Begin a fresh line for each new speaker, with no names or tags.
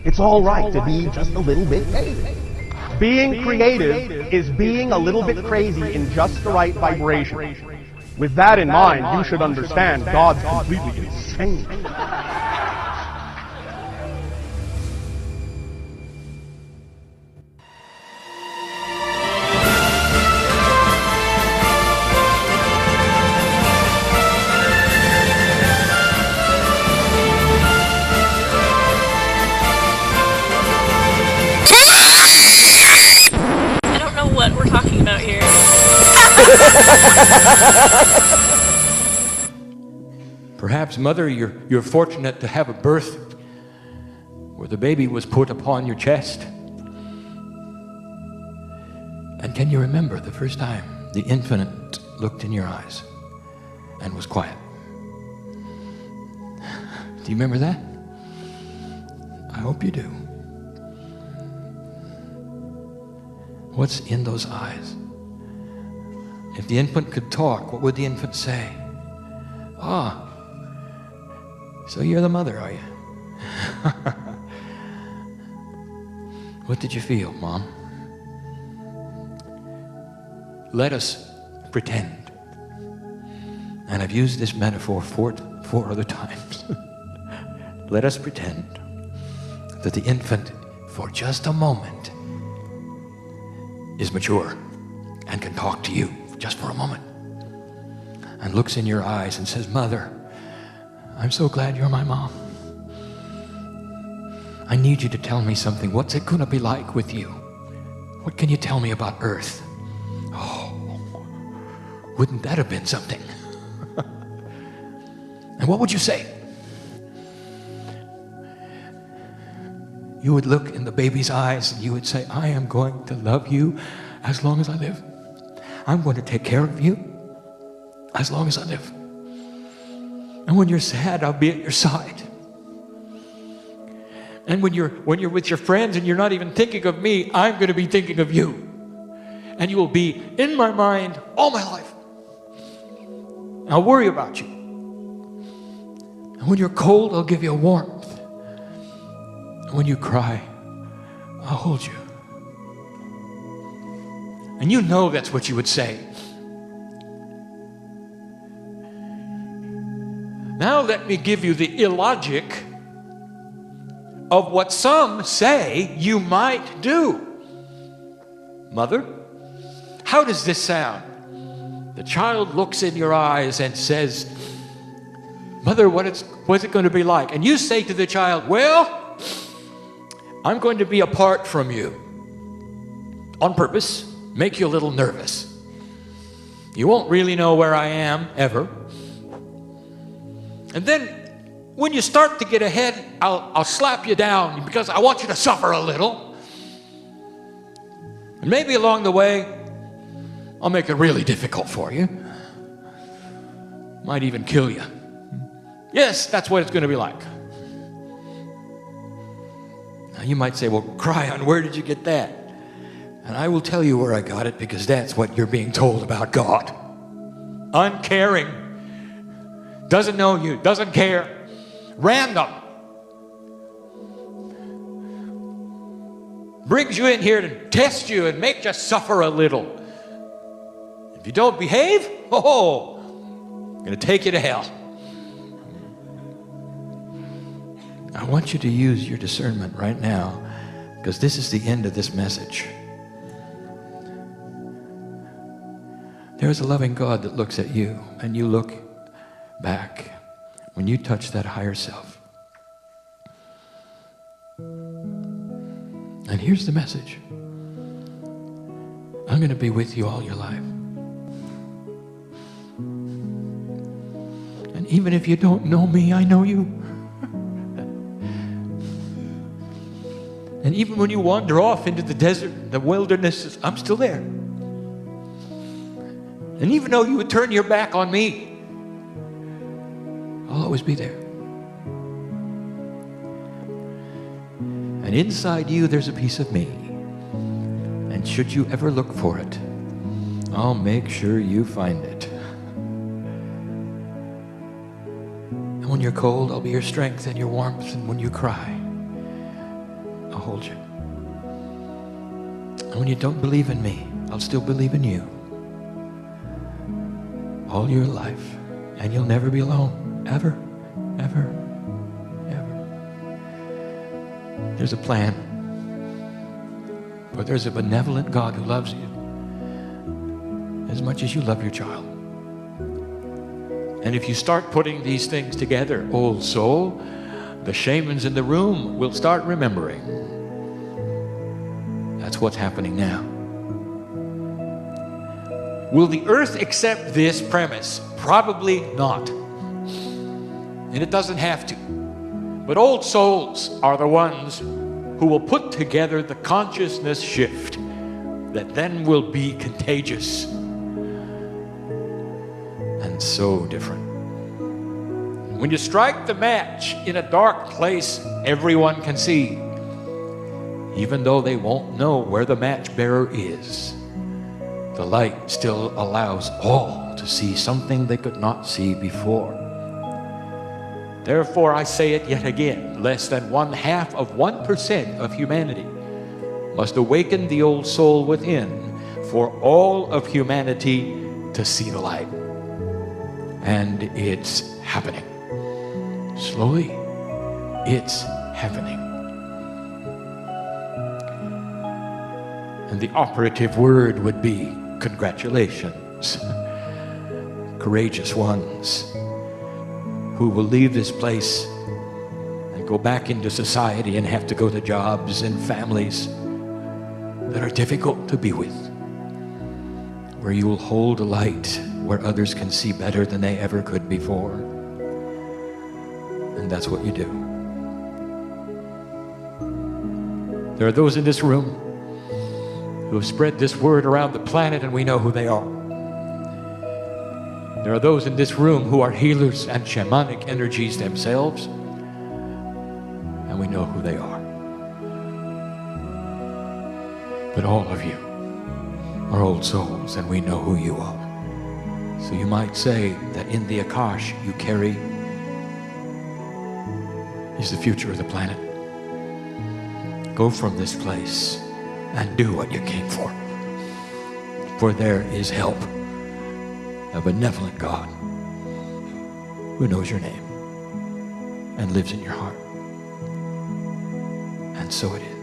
It's all right to be just a little bit crazy. Being creative is being a little bit crazy in just the right vibration. With that in mind, you should understand God's completely insane.
I don't know what we're talking about here.
Perhaps, Mother, you're fortunate to have a birth where the baby was put upon your chest. And can you remember the first time the infant looked in your eyes and was quiet? Do you remember that? I hope you do. What's in those eyes? If the infant could talk, what would the infant say? Ah, so you're the mother, are you? What did you feel, Mom? Let us pretend. And I've used this metaphor four other times. Let us pretend that the infant, for just a moment, is mature and can talk to you just for a moment and looks in your eyes and says, Mother, I'm so glad you're my mom. I need you to tell me something. What's it going to be like with you? What can you tell me about Earth? Oh, wouldn't that have been something? And what would you say? You would look in the baby's eyes and you would say, I am going to love you as long as I live. I'm going to take care of you as long as I live. And when you're sad, I'll be at your side. And when you're with your friends and you're not even thinking of me, I'm going to be thinking of you. And you will be in my mind all my life. I'll worry about you. And when you're cold, I'll give you warmth. And when you cry, I'll hold you. And you know that's what you would say. Now let me give you the illogic of what some say you might do. Mother, how does this sound? The child looks in your eyes and says, Mother, what's it going to be like? And you say to the child, well, I'm going to be apart from you on purpose, make you a little nervous. You won't really know where I am, ever. And then when you start to get ahead, I'll slap you down because I want you to suffer a little. And maybe along the way, I'll make it really difficult for you. Might even kill you. Yes, that's what it's going to be like. Now you might say, well, Kryon, where did you get that? And I will tell you where I got it, because that's what you're being told about God. Uncaring. Doesn't know you, doesn't care. Random. Brings you in here to test you and make you suffer a little. If you don't behave, I'm going to take you to hell. I want you to use your discernment right now, because this is the end of this message. There is a loving God that looks at you, and you look back when you touch that higher self. And here's the message. I'm going to be with you all your life. And even if you don't know me, I know you. And even when you wander off into the desert, the wilderness, I'm still there. And even though you would turn your back on me, I'll always be there. And inside you, there's a piece of me. And should you ever look for it, I'll make sure you find it. And when you're cold, I'll be your strength and your warmth. And when you cry, hold you. And when you don't believe in me, I'll still believe in you. All your life. And you'll never be alone. Ever, ever, ever. There's a plan. For there's a benevolent God who loves you as much as you love your child. And if you start putting these things together, old soul, the shamans in the room will start remembering. That's what's happening now. Will the earth accept this premise? Probably not. And it doesn't have to. But old souls are the ones who will put together the consciousness shift that then will be contagious and so different. When you strike the match in a dark place, everyone can see, even though they won't know where the match bearer is. The light still allows all to see something they could not see before. Therefore, I say it yet again, less than 0.5% of humanity must awaken the old soul within for all of humanity to see the light. And it's happening. Slowly, it's happening. And the operative word would be congratulations. Courageous ones who will leave this place and go back into society and have to go to jobs and families that are difficult to be with, where you will hold a light where others can see better than they ever could before. And that's what you do. There are those in this room who have spread this word around the planet, and we know who they are. There are those in this room who are healers and shamanic energies themselves, and we know who they are. But all of you are old souls, and we know who you are. So you might say that in the Akash you carry is the future of the planet. Go from this place and do what you came for there is help. A benevolent God who knows your name and lives in your heart. And so it is.